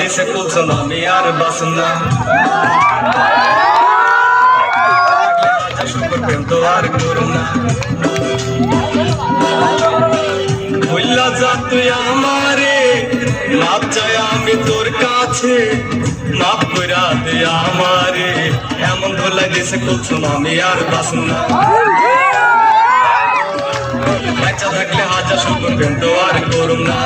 দেশে কুলছন আমি আর বাসনা শুকর প্রেম তো আর করুন না ভুল্লা যা তুই আমারে মাপ চাই আমি তোর কাছে মাপ কইরা দে আমারে এমন ধোলাই দেশে কুলছন আমি আর বাসনা বাচ্চা থাকলে হাজার শুকর প্রেম তো আর করুন না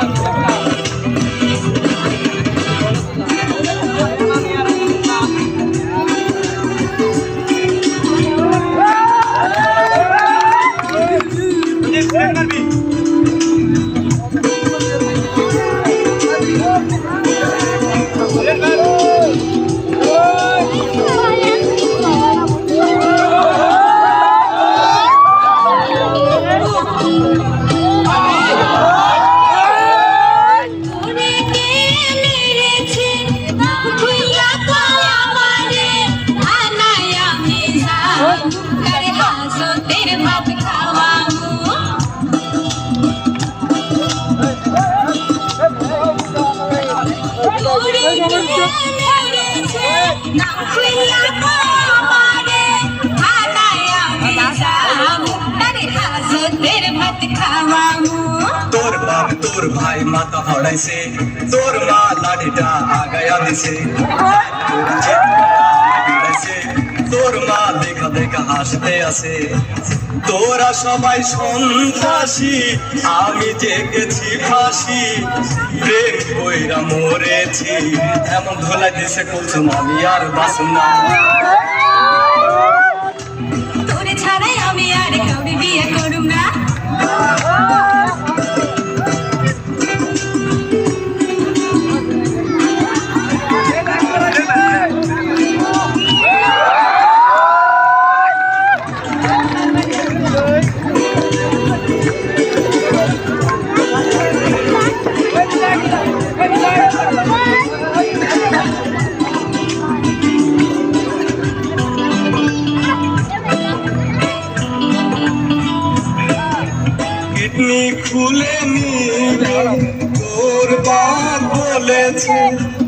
তোর ভাই মাথা হড়াইছে তোর মা লাঠিটা আগায়া দিছে তোর মা দেখা দেখা হাসতে আছে তোরা সবাই সন্ত্রাসী আমি জেগেছি ফাঁসি প্রেম কইরা মরেছি এমন ধোলাই দিছে কুলছন আমি আর বাসনা তোরে ছাড়াই আমি আর কাউরে বিয়ে করুম না কিডনি খুলে নিবে তোর বাপ বলেছে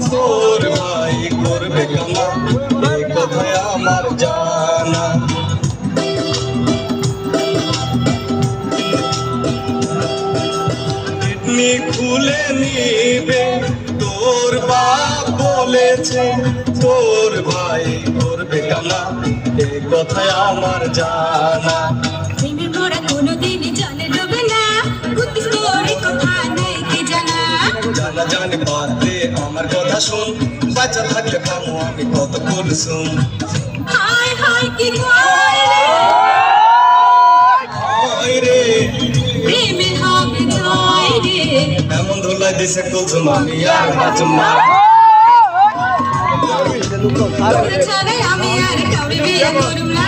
তোর ভাই করবে কানা এই কথায় আমার জানা কিডনি খুলে নিবে তোর বাপ বলেছে তোর ভাই করবে কানা এই কথায় আমার জানা জানি বাদ দে আমার কথা শুন বাচ্চা থাকলে পাবো আমি কত কুলছুম হায় হায় কি রে প্রেমে হবে জয় রে এমন ধোলাই দিছে কুলছুম আমি আর বাঁচুম না তোরে ছাড়াই আমি আর কাউরে বিয়ে করুম না